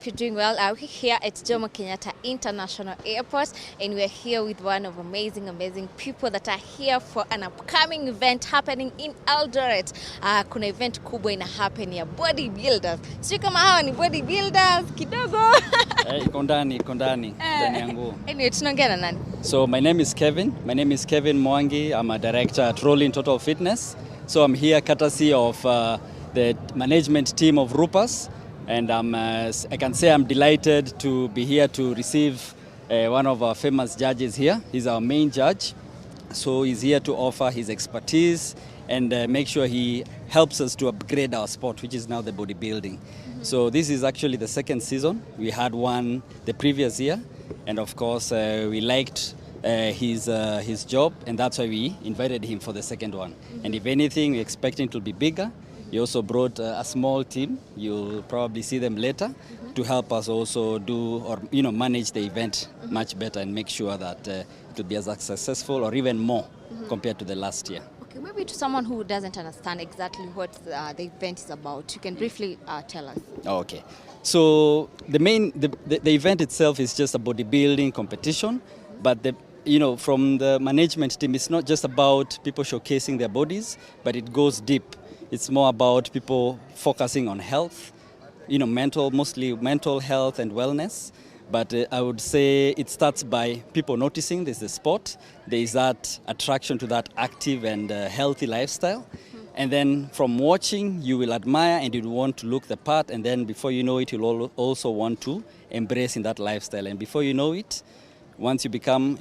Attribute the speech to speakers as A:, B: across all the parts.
A: If you're doing well, we're here at Jomo Kenyatta International Airport, and we're here with one of amazing people that are here for an upcoming event happening in Eldoret. Kuna event kubwa ina happen ya bodybuilders. Sio kama hawa ni bodybuilders kidogo.
B: Kondani yangu.
A: Anyway, tunaongea na nani?
B: So my name is Kevin. Mwangi. I'm a director at Rolling Total Fitness. So I'm here courtesy of the management team of Rupaz. And I can say I'm delighted to be here to receive one of our famous judges here. He's our main judge. So he's here to offer his expertise and make sure he helps us to upgrade our sport, which is now the bodybuilding. Mm-hmm. So this is actually the second season. We had one the previous year. And of course, we liked his job, and that's why we invited him for the second one. Mm-hmm. And if anything, we expect him to be bigger. He also brought a small team. You'll probably see them later, to help us also do or manage the event much better and make sure that it will be as successful or even more compared to the last year.
A: Okay, maybe to someone who doesn't understand exactly what the event is about, you can briefly tell us.
B: Okay, so the event itself is just a bodybuilding competition, but from the management team, it's not just about people showcasing their bodies, but it goes deep. It's more about people focusing on health, mostly mental health and wellness. But I would say it starts by people noticing there's a sport. There is that attraction to that active and healthy lifestyle. And then from watching, you will admire and you want to look the part. And then before you know it, you'll also want to embrace in that lifestyle. And before you know it, once you become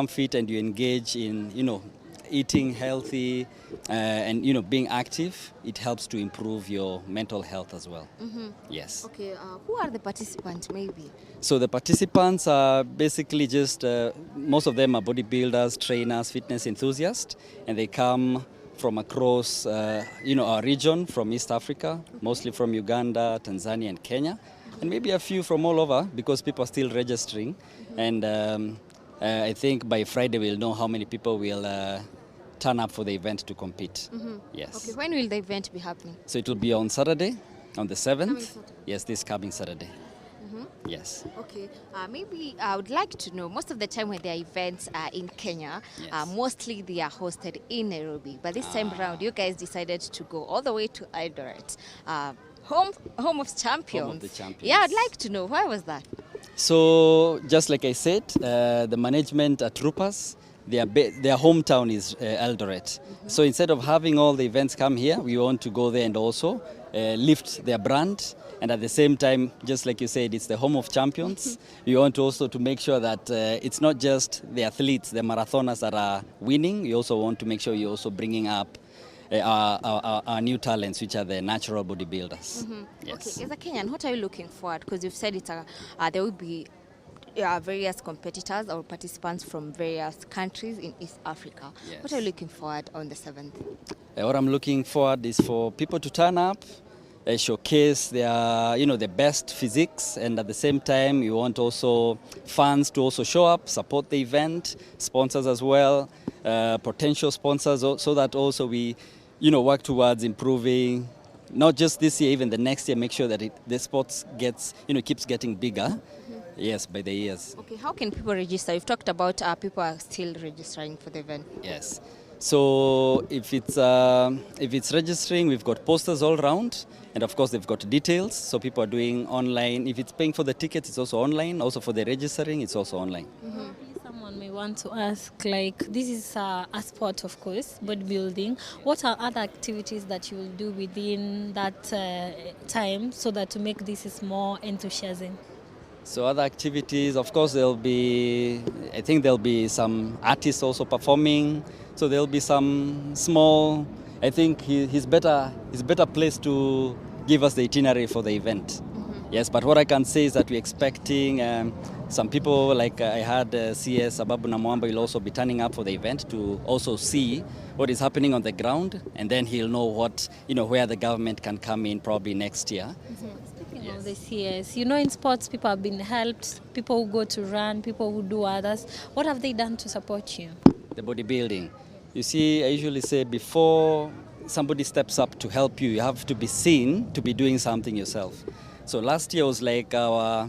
B: fit and you engage in, eating healthy and being active, it helps to improve your mental health as well. Mm-hmm. Yes.
A: Okay, who are the participants maybe?
B: So the participants are basically just, most of them are bodybuilders, trainers, fitness enthusiasts, and they come from across our region, from East Africa, mostly from Uganda, Tanzania and Kenya, and maybe a few from all over because people are still registering. And I think by Friday we'll know how many people will turn up for the event to compete. Yes.
A: Okay, when will the event be happening?
B: So it will be on Saturday, on the 7th. Yes, this coming Saturday. Yes.
A: Okay, maybe I would like to know, most of the time when there are events in Kenya,
B: Yes.
A: Mostly they are hosted in Nairobi. But this time around, you guys decided to go all the way to Eldoret, home of champions.
B: Home of the champions.
A: Yeah, I'd like to know, why was that?
B: So just like I said, the management at Rupaz, their hometown is Eldoret. So instead of having all the events come here, we want to go there and also lift their brand. And at the same time, just like you said, it's the home of champions. We want also to make sure that it's not just the athletes, the marathoners that are winning. We also want to make sure you're also bringing up our new talents, which are the natural bodybuilders. Yes.
A: Okay, as a Kenyan, what are you looking forward? Because you've said there will be various competitors or participants from various countries in East Africa.
B: Yes.
A: What are you looking forward on the 7th?
B: What I'm looking forward is for people to turn up, showcase their, the best physiques, and at the same time, you want also fans to also show up, support the event, sponsors as well, potential sponsors, so that also we, work towards improving, not just this year, even the next year, make sure that the sport gets, keeps getting bigger. Yes, by the years.
A: Okay, how can people register? You've talked about people are still registering for the event.
B: Yes. So if it's registering, we've got posters all around, and of course they've got details. So people are doing online. If it's paying for the tickets, it's also online. Also for the registering, it's also online.
C: Someone may want to ask, this is a sport, of course, bodybuilding. What are other activities that you will do within that time so that to make this more enthusiasm?
B: So other activities, of course, there'll be some artists also performing. So there'll be some small, I think he's better placed to give us the itinerary for the event. Yes, but what I can say is that we're expecting some people, like I had CS Ababu Namwamba will also be turning up for the event to also see what is happening on the ground, and then he'll know what, where the government can come in probably next year.
C: Speaking of the CS, in sports people have been helped, people who go to run, people who do others. What have they done to support you?
B: The bodybuilding. You see, I usually say before somebody steps up to help you, you have to be seen to be doing something yourself. So last year was like our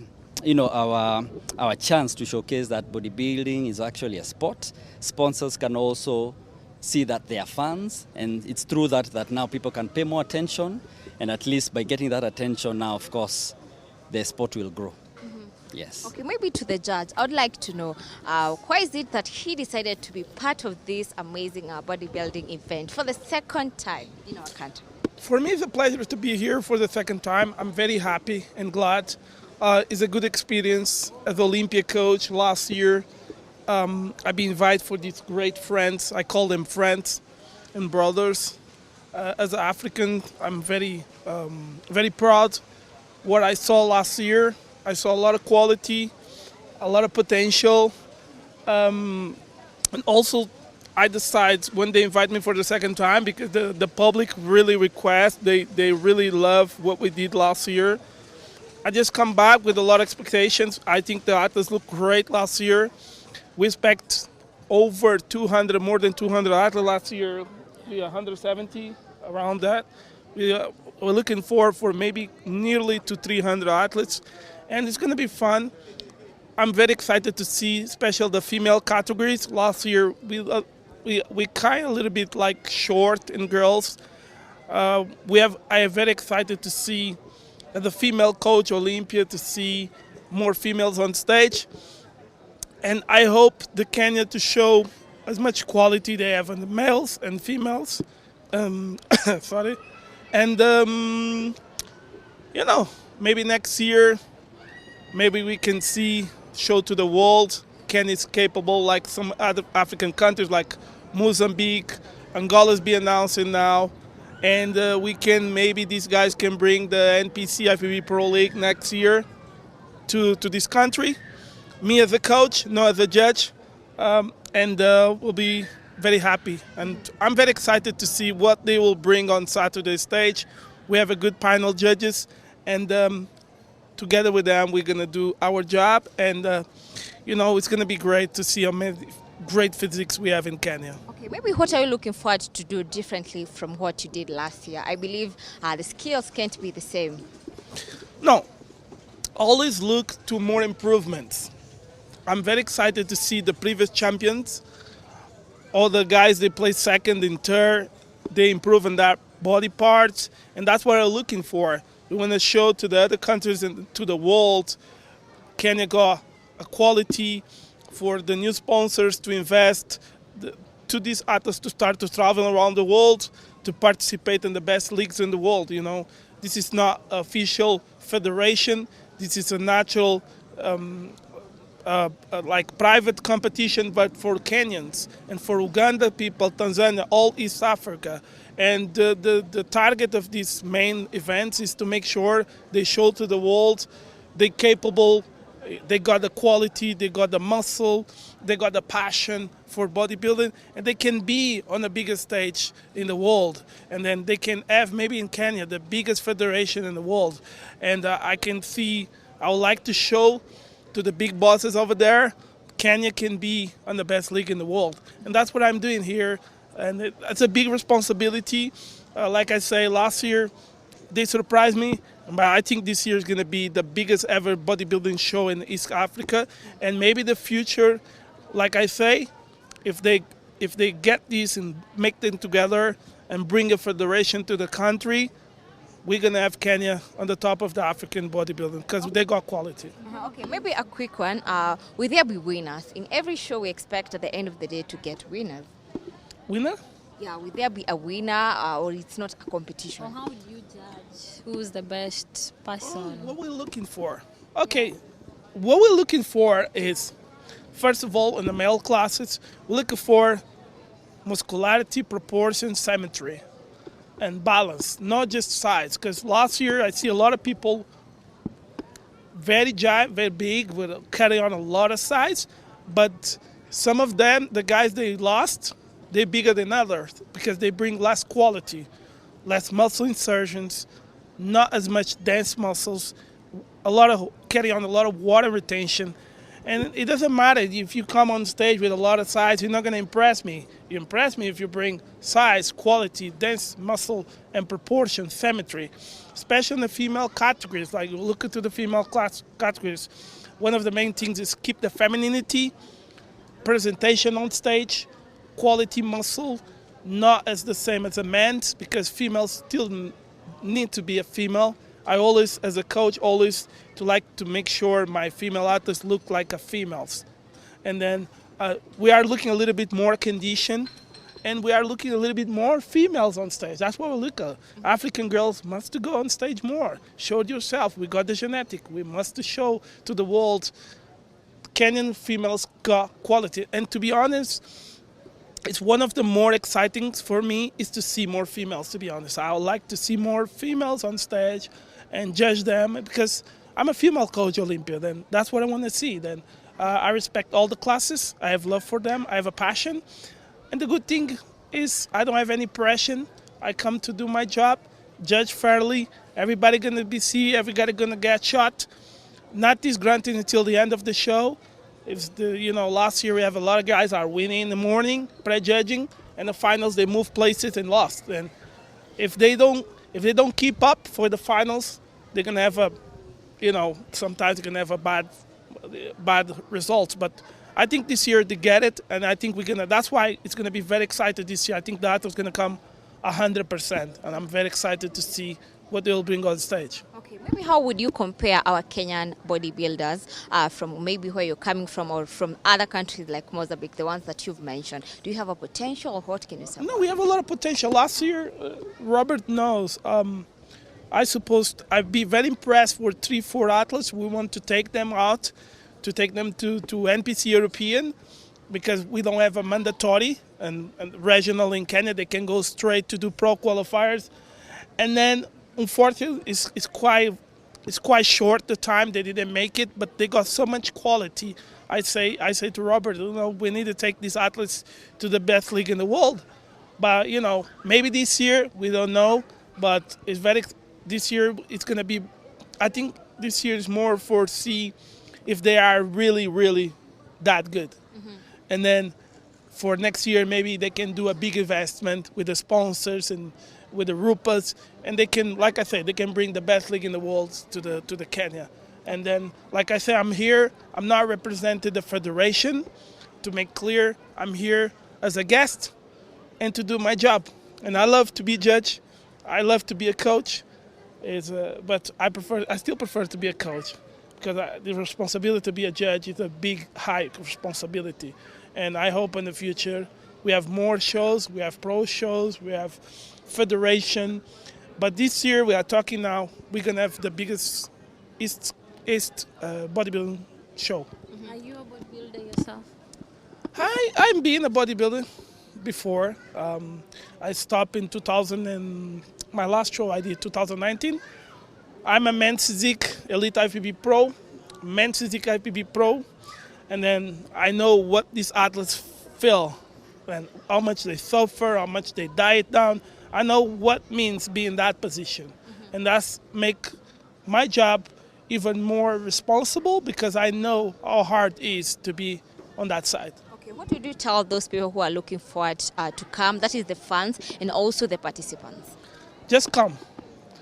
B: chance to showcase that bodybuilding is actually a sport. Sponsors can also see that they are fans, and it's through that now people can pay more attention, and at least by getting that attention now, of course, the sport will grow. Yes.
A: Okay, maybe to the judge, I would like to know why is it that he decided to be part of this amazing bodybuilding event for the second time in our country?
D: For me, it's a pleasure to be here for the second time. I'm very happy and glad. It's a good experience as Olympia coach last year. I've been invited for these great friends. I call them friends and brothers. As an African, I'm very proud what I saw last year. I saw a lot of quality, a lot of potential. And also, I decide when they invite me for the second time, because the public really requests, they really love what we did last year. I just come back with a lot of expectations. I think the athletes looked great last year. We expect over 200, more than 200 athletes last year. We 170, around that. We're looking for maybe nearly to 300 athletes. And it's going to be fun. I'm very excited to see, especially the female categories. Last year, we kind of a little bit like short in girls. I am very excited to see the female coach Olympia, to see more females on stage. And I hope the Kenya to show as much quality they have in the males and females. Sorry. And, maybe next year, maybe we can show to the world Kenya is capable, like some other African countries like Mozambique, Angola's be announcing now. And maybe these guys can bring the NPC IFBB Pro League next year to this country. Me as a coach, not as a judge, and we'll be very happy. And I'm very excited to see what they will bring on Saturday's stage. We have a good panel judges, and together with them, we're going to do our job. And, it's going to be great to see how many great physiques we have in Kenya.
A: Okay, maybe what are you looking forward to do differently from what you did last year? I believe the skills can't be the same.
D: No, always look to more improvements. I'm very excited to see the previous champions. All the guys, they play second and third. They improve in that body parts, and that's what we're looking for. We want to show to the other countries and to the world, Kenya got a quality for the new sponsors to invest, to these athletes to start to travel around the world, to participate in the best leagues in the world. This is not official federation. This is a natural, like private competition, but for Kenyans and for Uganda people, Tanzania, all East Africa. And the target of these main events is to make sure they show to the world they're capable, they got the quality, they got the muscle, they got the passion for bodybuilding, and they can be on the biggest stage in the world. And then they can have, maybe in Kenya, the biggest federation in the world. And I would like to show to the big bosses over there, Kenya can be on the best league in the world. And that's what I'm doing here. And it's a big responsibility. Like I say, last year, they surprised me. But I think this year is going to be the biggest ever bodybuilding show in East Africa. And maybe the future, like I say, if they get these and make them together and bring a federation to the country, we're going to have Kenya on the top of the African bodybuilding because they got quality.
A: Okay, maybe a quick one. Will there be winners? In every show, we expect at the end of the day to get winners.
D: Winner?
A: Yeah, will there be a winner or it's not a competition?
C: Or how would you judge who's the best person?
D: What we're looking for? Okay, what we're looking for is, first of all, in the male classes, we're looking for muscularity, proportion, symmetry, and balance, not just size. Because last year I see a lot of people very giant, very big, with carry on a lot of size, but some of them, the guys they lost, they're bigger than others because they bring less quality, less muscle insertions, not as much dense muscles, carry on a lot of water retention, And it doesn't matter if you come on stage with a lot of size, you're not going to impress me. You impress me if you bring size, quality, dense muscle, and proportion, symmetry. Especially in the female categories, like look into the female class categories. One of the main things is keep the femininity, presentation on stage, quality muscle, not as the same as a man's, because females still need to be a female. I always, as a coach, always to like to make sure my female athletes look like a females. And then we are looking a little bit more conditioned, and we are looking a little bit more females on stage. That's what we look at. African girls must go on stage more. Show yourself. We got the genetic. We must show to the world Kenyan females got quality. And to be honest, it's one of the more exciting for me is to see more females, to be honest. I would like to see more females on stage and judge them, because I'm a female coach, Olympia, then that's what I want to see. Then I respect all the classes. I have love for them. I have a passion. And the good thing is I don't have any pressure. I come to do my job, judge fairly. Everybody going to be see, everybody going to get shot. Not this granted until the end of the show. If last year we have a lot of guys are winning in the morning, pre-judging, and the finals they move places and lost. And if they don't keep up for the finals, they're gonna have sometimes they're gonna have a bad results. But I think this year they get it, and I think that's why it's gonna be very excited this year. I think the athlete's gonna come 100%, and I'm very excited to see what they'll bring on stage.
A: Okay, maybe how would you compare our Kenyan bodybuilders from maybe where you're coming from or from other countries like Mozambique, the ones that you've mentioned? Do you have a potential, or what can you say?
D: No, we have a lot of potential. Last year, Robert knows, I'd be very impressed with 3-4 athletes. We want to take them out, to take them to NPC European, because we don't have a mandatory and regional in Kenya. They can go straight to do pro qualifiers. And then, unfortunately, it's quite short the time they didn't make it, but they got so much quality. I say to Robert, we need to take these athletes to the best league in the world. But maybe this year we don't know. But this year it's gonna be. I think this year is more for see if they are really, really that good. Mm-hmm. And then for next year maybe they can do a big investment with the sponsors and with the Rupaz, and they can, like I said, they can bring the best league in the world to the Kenya. And then, like I said, I'm here. I'm not representing the federation. To make clear, I'm here as a guest and to do my job. And I love to be a judge. I love to be a coach. But I still prefer to be a coach, because the responsibility to be a judge is a big, high responsibility. And I hope in the future we have more shows. We have pro shows. We have federation. But this year we are talking now, we're going to have the biggest East bodybuilding show.
C: Are you a bodybuilder yourself?
D: I'm being a bodybuilder before. I stopped in 2000, and my last show I did 2019. I'm a men's physique elite IFBB pro, men's physique IFBB pro, and then I know what these athletes feel and how much they suffer, how much they diet down. I know what means being in that position. Mm-hmm. And that's make my job even more responsible, because I know how hard it is to be on that side.
A: Okay, what would you tell those people who are looking forward to come, that is the fans and also the participants?
D: Just come.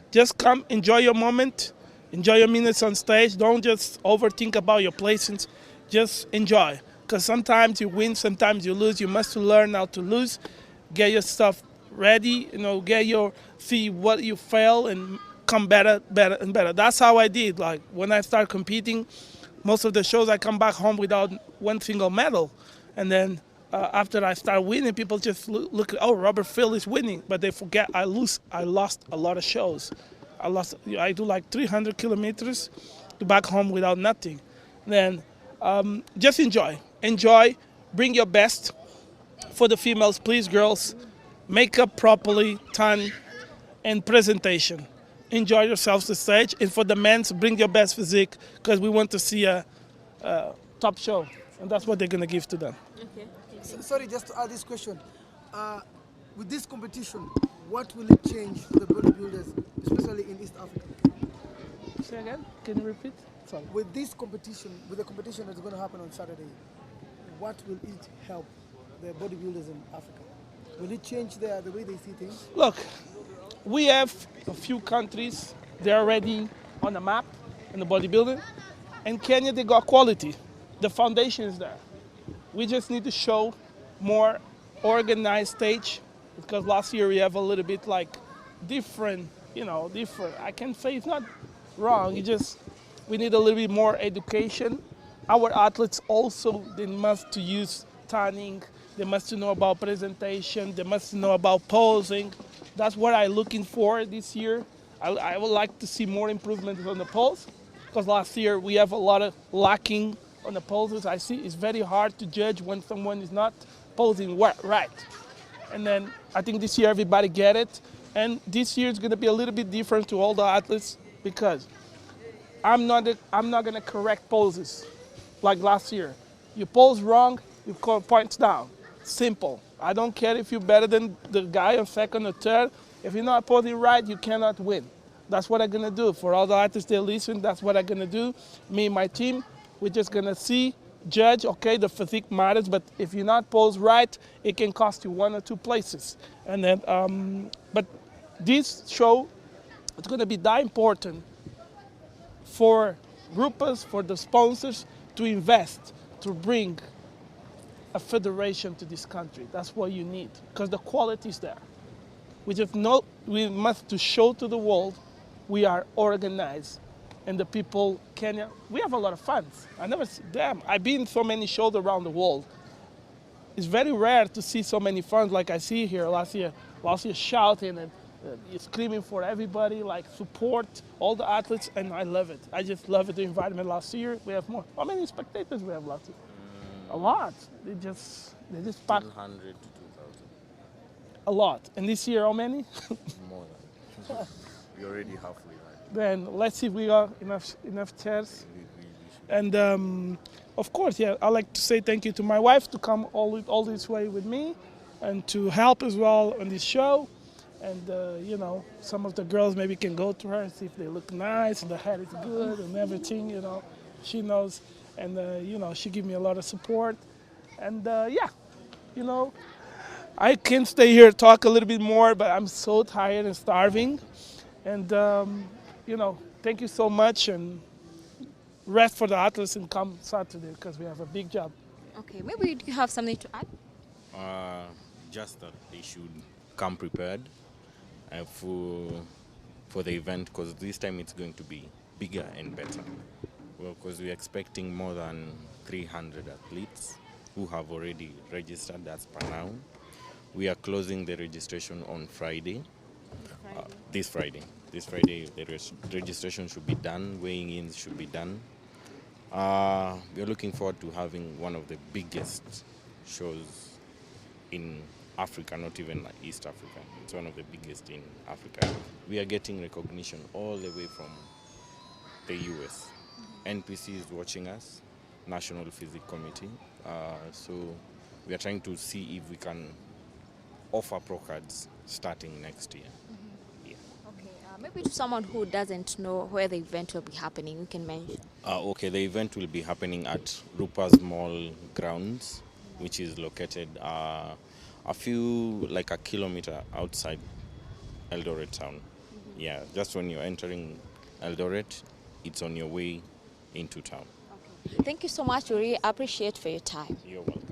D: Just come, enjoy your moment, enjoy your minutes on stage. Don't just overthink about your placings. Just enjoy. Because sometimes you win, sometimes you lose. You must learn how to lose. Get your stuff ready, see what you fail and come better and better. That's how I did. Like when I started competing, most of the shows I come back home without one single medal. And then after I start winning, people just look, Robert Phil is winning. But they forget I lost a lot of shows. I do like 300 kilometers to back home without nothing. Then just enjoy, bring your best. For the females, please, girls, makeup properly, tan, and presentation. Enjoy yourselves on stage. And for the men, bring your best physique, because we want to see a top show. And that's what they're going to give to them.
E: Okay. Sorry, just to add this question. With this competition, what will it change to the bodybuilders, especially in East Africa?
D: Say again? Can you repeat? Sorry.
E: With this competition, with the competition that's going to happen on Saturday, what will it help the bodybuilders in Africa? Will it change the way they see things?
D: Look, we have a few countries, they're already on the map in the bodybuilding. And Kenya, they got quality. The foundation is there. We just need to show more organized stage, because last year we have a little bit like different. I can say it's not wrong. We need a little bit more education. Our athletes also, they must to use tanning. They must to know about presentation. They must to know about posing. That's what I'm looking for this year. I would like to see more improvements on the pose, because last year we have a lot of lacking on the poses. I see it's very hard to judge when someone is not posing right. And then I think this year everybody get it. And this year is going to be a little bit different to all the athletes, because I'm not going to correct poses like last year. You pose wrong, you call points down. Simple. I don't care if you're better than the guy on second or third. If you're not posing right, you cannot win. That's what I'm going to do. For all the athletes that listen, that's what I'm going to do. Me and my team, we're just going to see, judge, okay, the physique matters, but if you're not posed right, it can cost you 1 or 2 places. And then, but this show, it's going to be that important for Rupaz, for the sponsors, to invest, to bring a federation to this country. That's what you need, because the quality is there. We must to show to the world we are organized, and the people, Kenya, we have a lot of fans. I never see them. I've been in so many shows around the world. It's very rare to see so many fans like I see here last year shouting and screaming for everybody, like support all the athletes, and I love it. I just love it, the environment last year. We have more. How many spectators we have last year? A lot. They just packed
F: 200 to 2,000.
D: a lot. And this year, how many?
F: More than. We're already halfway there.
D: Then let's see if we got enough chairs. And of course, yeah, I'd like to say thank you to my wife to come all this way with me, and to help as well on this show. And some of the girls maybe can go to her and see if they look nice and the hair is good and everything. She knows, and she give me a lot of support. And I can stay here talk a little bit more, but I'm so tired and starving. And thank you so much, and rest for the athletes and come Saturday, because we have a big job.
A: Okay, maybe you have something to add?
F: Just that they should come prepared for the event, because this time it's going to be bigger and better. Well, because we're expecting more than 300 athletes who have already registered, that's per now. We are closing the registration on Friday. This Friday. This Friday, the registration should be done, weighing-in should be done. We're looking forward to having one of the biggest shows in Africa, not even like East Africa. It's one of the biggest in Africa. We are getting recognition all the way from the US. NPC is watching us, National Physique Committee. So we are trying to see if we can offer pro cards starting next year.
A: Maybe to someone who doesn't know where the event will be happening, we can mention.
F: Okay, the event will be happening at Rupaz Mall grounds, which is located like a kilometer outside Eldoret town. Yeah, just when you're entering Eldoret, it's on your way into town.
A: Okay. Thank you so much. We really appreciate for your time.
F: You're welcome.